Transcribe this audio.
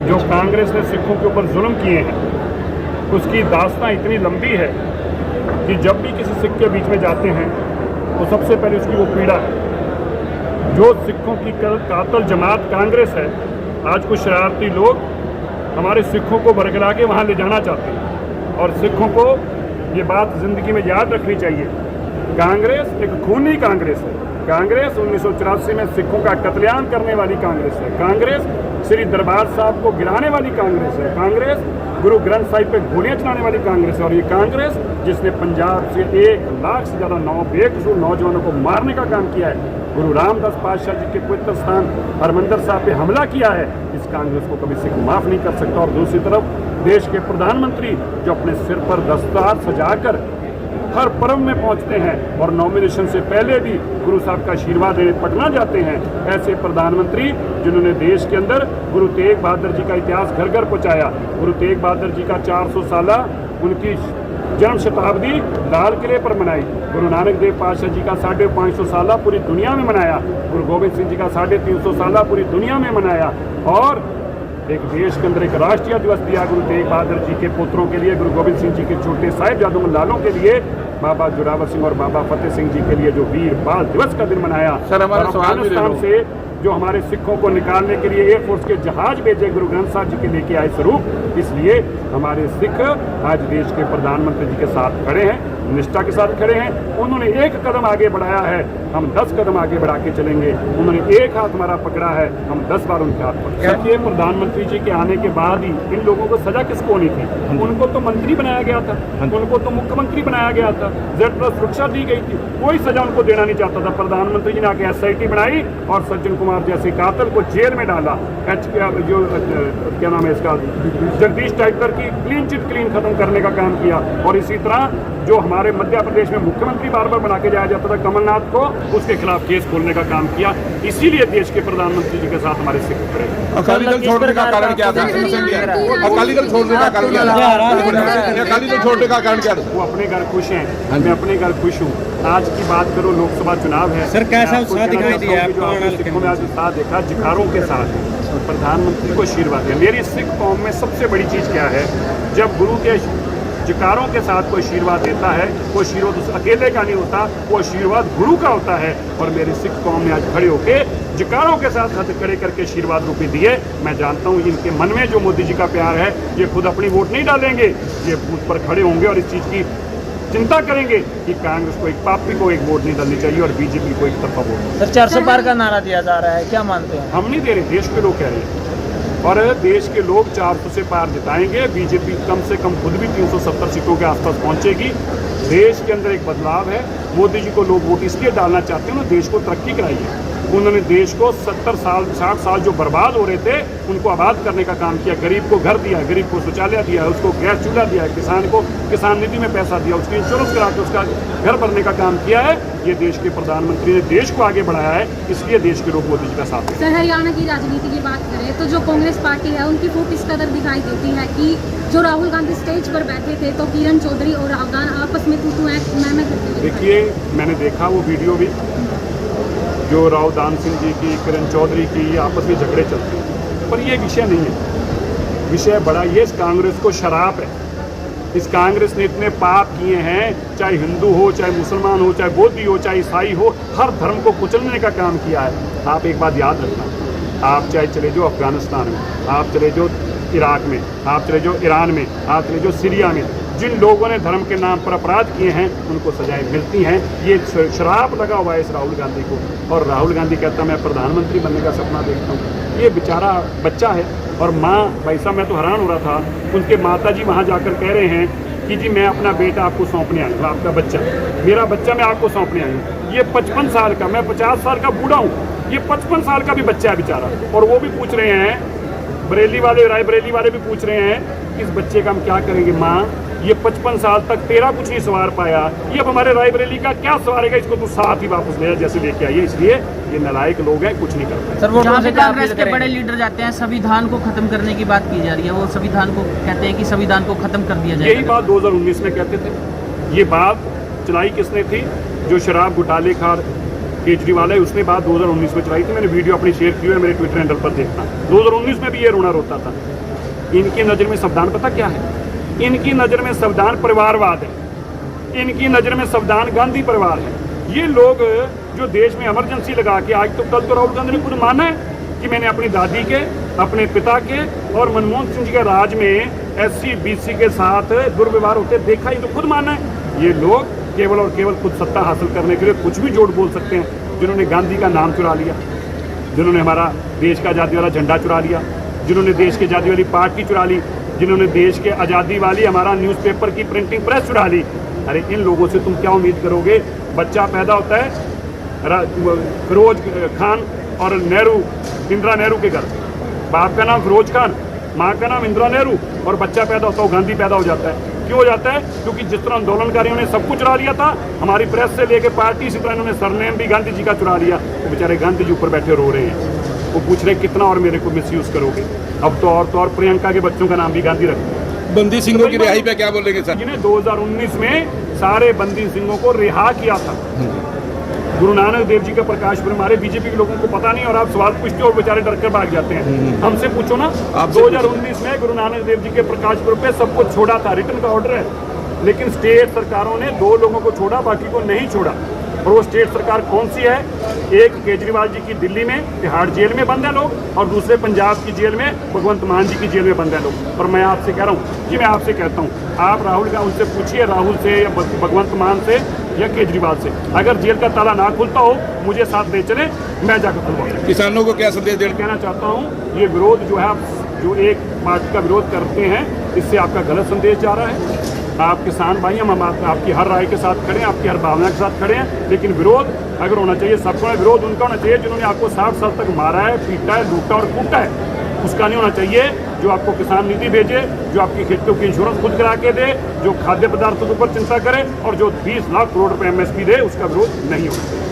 जो कांग्रेस ने सिखों के ऊपर जुल्म किए हैं उसकी दास्तां इतनी लंबी है कि जब भी किसी सिख के बीच में जाते हैं तो सबसे पहले उसकी वो पीड़ा है। जो सिखों की कातल जमात कांग्रेस है, आज कुछ शरारती लोग हमारे सिखों को बरगला के वहाँ ले जाना चाहते हैं और सिखों को ये बात ज़िंदगी में याद रखनी चाहिए। कांग्रेस एक खूनी कांग्रेस है। कांग्रेस 1984 में सिखों का कत्लेआम करने वाली कांग्रेस है। कांग्रेस श्री दरबार साहब को गिराने वाली कांग्रेस है। कांग्रेस गुरु ग्रंथ साहिब पे गोलियां चलाने वाली कांग्रेस है। और ये कांग्रेस जिसने पंजाब से 1 लाख से ज़्यादा बेकसूर नौजवानों को मारने का काम किया है, गुरु रामदास पातशाह जी के पवित्र स्थान हरमंदिर साहब पे हमला किया है, इस कांग्रेस को कभी सिख माफ़ नहीं कर सकता। और दूसरी तरफ देश के प्रधानमंत्री जो अपने सिर पर दस्तार सजाकर हर पर्व में पहुंचते हैं और नॉमिनेशन से पहले भी गुरु साहब का आशीर्वाद लेने पटना जाते हैं, ऐसे प्रधानमंत्री जिन्होंने देश के अंदर गुरु तेग बहादुर जी का इतिहास घर घर पहुँचाया। गुरु तेग बहादुर जी का 400 साला उनकी जन्म शताब्दी लाल किले पर मनाई। गुरु नानक देव पातशाह जी का 550 साला पूरी दुनिया में मनाया। गुरु गोविंद सिंह जी का 350 साला पूरी दुनिया में मनाया। और एक देश के अंदर एक राष्ट्रीय दिवस दिया गुरु तेग बहादुर जी के पुत्रों के लिए, गुरु गोविंद सिंह जी के छोटे साहिबजादों लालों के लिए, बाबा जोरावर सिंह और बाबा फतेह सिंह जी के लिए जो वीर बाल दिवस का दिन मनाया। सर, हमारा सवाल अफगानिस्तान से जो हमारे सिखों को निकालने के लिए एयरफोर्स के जहाज भेजे गुरु ग्रंथ साहब जी के लेके आए स्वरूप। इसलिए हमारे सिख आज देश के प्रधानमंत्री जी के साथ खड़े हैं, निष्ठा के साथ खड़े हैं। उन्होंने एक कदम आगे बढ़ाया है, हम 10 कदम आगे बढ़ा के चलेंगे। उन्होंने एक हाथ हमारा पकड़ा है, हम 10 बार उनके हाथ पकड़े। देखिए, प्रधानमंत्री जी के आने के बाद ही इन लोगों को सजा किसको होनी थी? उनको तो मंत्री बनाया गया था, उनको तो मुख्यमंत्री बनाया गया था, Z+ सुरक्षा दी गई थी, कोई सजा उनको देना नहीं चाहता था। प्रधानमंत्री जी ने आके SIT बनाई और सज्जन कुमार जैसे कातिल को जेल में डाला। जो क्या नाम है इसका, जगदीश टाइगर की क्लीन चिट क्लीन खत्म करने का काम किया। और इसी तरह जो हमारे मध्य प्रदेश में मुख्यमंत्री बार बार बना के जाया जाता था कमलनाथ को, उसके खिलाफ केस खोलने का काम किया। इसीलिए देश के प्रधानमंत्री जी के साथ हमारे सिख खड़े। अकाली दल छोड़ने का कारण क्या था? अकाली दल छोड़ने का कारण क्या था? अकाली दल छोड़ने का कारण क्या था? वो अपने घर खुश हैं, मैं अपने घर खुश हूँ। आज की बात करो, लोकसभा चुनाव है सर, कैसा उत्साह दिखाई दिया सिखों में? आज उत्साह देखा, जिकारों के साथ प्रधानमंत्री को आशीर्वाद दिया। मेरी सिख कौम में सबसे बड़ी चीज़ क्या है? जब गुरु के जिकारों के साथ कोई आशीर्वाद देता है, वो आशीर्वाद उस अकेले का नहीं होता, वो आशीर्वाद गुरु का होता है। और मेरी सिख कौम ने आज खड़े होके जिकारों के साथ हाथ खड़े करके आशीर्वाद रूपी दिए। मैं जानता हूँ इनके मन में जो मोदी जी का प्यार है, ये खुद अपनी वोट नहीं डालेंगे, ये बूथ पर खड़े होंगे और इस चीज़ की चिंता करेंगे कि कांग्रेस को एक पापी को एक वोट नहीं डालनी चाहिए और बीजेपी को एक तरफा वोट। सर, 400 पार का नारा दिया जा रहा है, क्या मानते हैं? हम नहीं दे रहे, देश के लोग कह रहे हैं और देश के लोग 400 से पार जिताएंगे। बीजेपी कम से कम खुद भी 370 सीटों के आसपास पहुंचेगी। देश के अंदर एक बदलाव है। मोदी जी को लोग वोट इसलिए डालना चाहते हैं, उन्होंने देश को तरक्की कराई है। उन्होंने देश को 70 साल 60 साल जो बर्बाद हो रहे थे उनको आबाद करने का काम किया। गरीब को घर दिया, गरीब को शौचालय दिया, उसको गैस चूल्हा दिया, किसान को किसान निधि में पैसा दिया, उसकी इंश्योरेंस करा के उसका घर भरने का काम किया है। ये देश के प्रधानमंत्री ने देश को आगे बढ़ाया है, इसलिए देश के लोग मोदी जी का साथ हैं। सर, हरियाणा की राजनीति की बात करें तो जो कांग्रेस पार्टी है उनकी फूट इस कदर दिखाई देती है कि जो राहुल गांधी स्टेज पर बैठे थे तो किरण चौधरी और राहुल गांधी आपस में तू मैं करते हुए। देखिए, मैंने देखा वो वीडियो भी, जो राहुल दान सिंह जी की, किरण चौधरी की आपस में झगड़े चलते हैं, पर ये विषय नहीं है। विषय बड़ा ये इस कांग्रेस को शराब है। इस कांग्रेस ने इतने पाप किए हैं, चाहे हिंदू हो, चाहे मुसलमान हो, चाहे बौद्ध हो, चाहे ईसाई हो, हर धर्म को कुचलने का काम किया है। आप एक बात याद रखना, आप चाहे चले जाओ अफगानिस्तान में, आप चले जाओ इराक में, आप चले जाओ ईरान में, आप चले जाओ सीरिया में, जिन लोगों ने धर्म के नाम पर अपराध किए हैं उनको सजाएं मिलती हैं। ये शराब लगा हुआ है इस राहुल गांधी को। और राहुल गांधी कहता मैं प्रधानमंत्री बनने का सपना देखता हूँ। ये बेचारा बच्चा है और माँ, भाई साहब मैं तो हैरान हो रहा था, उनके माता जी वहाँ जाकर कह रहे हैं कि जी मैं अपना बेटा आपको सौंपने आई हूँ, आपका बच्चा, मेरा बच्चा मैं आपको सौंपने आई हूँ। ये 55 साल का, मैं 50 साल का बूढ़ा हूँ, ये 55 साल का भी बच्चा है बेचारा। और वो भी पूछ रहे हैं, बरेली वाले, रायबरेली वाले भी पूछ रहे हैं इस बच्चे का हम क्या करेंगे माँ, ये 55 साल तक तेरा कुछ नहीं सवार पाया, ये अब हमारे रायबरेली का क्या सवारेगा, इसको तू साथ ही वापस ले जैसे लेके आइए। इसलिए ये नालायक लोग हैं, कुछ नहीं कर पाए। सर, जहाँ पे कांग्रेस के बड़े लीडर जाते हैं, संविधान को खत्म करने की बात की जा रही है, वो संविधान को कहते हैं कि संविधान को खत्म कर दिया जाए। यही बात 2019 में कहते थे। ये बात चलाई किसने थी? जो शराब घोटाले खार केजरीवाल है, उसने बात 2019 में चलाई थी, मैंने वीडियो अपनी शेयर की है, मेरे ट्विटर हैंडल पर देखना। 2019 में भी ये रोना रोता था। इनकी नज़र में संविधान पता क्या है? इनकी नज़र में संविधान परिवारवाद है, इनकी नज़र में संविधान गांधी परिवार है। ये लोग जो देश में इमरजेंसी लगा के, आज तो कल तो राहुल गांधी ने खुद माना है कि मैंने अपनी दादी के, अपने पिता के और मनमोहन सिंह जी के राज में SC BC के साथ दुर्व्यवहार होते देखा, ये तो खुद माना है। ये लोग केवल और केवल खुद सत्ता हासिल करने के लिए कुछ भी जोड़ बोल सकते हैं। जिन्होंने गांधी का नाम चुरा लिया, जिन्होंने हमारा देश का आज़ादी वाला झंडा चुरा लिया, जिन्होंने देश की आज़ादी वाली पार्टी चुरा ली, जिन्होंने देश के आज़ादी वाली हमारा न्यूज़पेपर की प्रिंटिंग प्रेस चुरा ली। अरे इन लोगों से तुम क्या उम्मीद करोगे? बच्चा पैदा होता है फिरोज खान और इंदिरा नेहरू के घर, बाप का नाम फिरोज खान, माँ का नाम इंदिरा नेहरू, और बच्चा पैदा होता है गांधी पैदा हो जाता है। क्यों हो जाता है? क्योंकि जिस तरह आंदोलनकारियों ने सब कुछ चुरा लिया था, हमारी प्रेस से लेकर पार्टी, इसी तरह इन्होंने सरनेम भी गांधी जी का चुरा लिया। वो बेचारे गांधी जी ऊपर बैठे रो रहे हैं, वो पूछ रहे कितना और मेरे को मिसयूज करोगे। अब तो और प्रियंका के बच्चों का नाम भी गांधी रखते। बंदी सिंहों की रिहाई पे क्या बोलेंगे सर? जिन्हें 2019 में सारे बंदी सिंहों को रिहा किया था। गुरु नानक देव जी का प्रकाश पुरब, हमारे बीजेपी के लोगों को पता नहीं, और आप सवाल पूछते हो और बेचारे डर कर भाग जाते हैं। हमसे पूछो ना, 2019 में गुरु नानक देव जी के प्रकाश पुरब पे सबको छोड़ा था, रिटर्न का ऑर्डर है, लेकिन स्टेट सरकारों ने 2 लोगों को छोड़ा, बाकी को नहीं छोड़ा। और वो स्टेट सरकार कौन सी है? एक केजरीवाल जी की दिल्ली में तिहाड़ जेल में बंद है लोग, और दूसरे पंजाब की जेल में भगवंत मान जी की जेल में बंद है लोग। और मैं आपसे कह रहा हूँ, मैं आपसे कहता हूँ, आप राहुल का उनसे पूछिए, राहुल से या भगवंत मान से या केजरीवाल से, अगर जेल का ताला ना खुलता हो मुझे साथ ले चले, मैं जाकर खुलवाऊंगा। किसानों को क्या संदेश देना कहना चाहता हूँ, ये विरोध जो है, आप जो एक पार्टी का विरोध करते हैं, इससे आपका गलत संदेश जा रहा है। आप किसान भाई, हम आपकी हर राय के साथ खड़े हैं, आपकी हर भावना के साथ खड़े हैं, लेकिन विरोध अगर होना चाहिए सबको, विरोध उनका होना चाहिए जिन्होंने आपको 60 साल तक मारा है, पीटा है, लूटा और कूटा है। उसका नहीं होना चाहिए जो आपको किसान निधि भेजे, जो आपकी खेतों की इंश्योरेंस खुद करा के दे, जो खाद्य पदार्थों के ऊपर चिंता करे और जो 20 लाख करोड़ रुपए MSP दे, उसका विरोध नहीं होना चाहिए।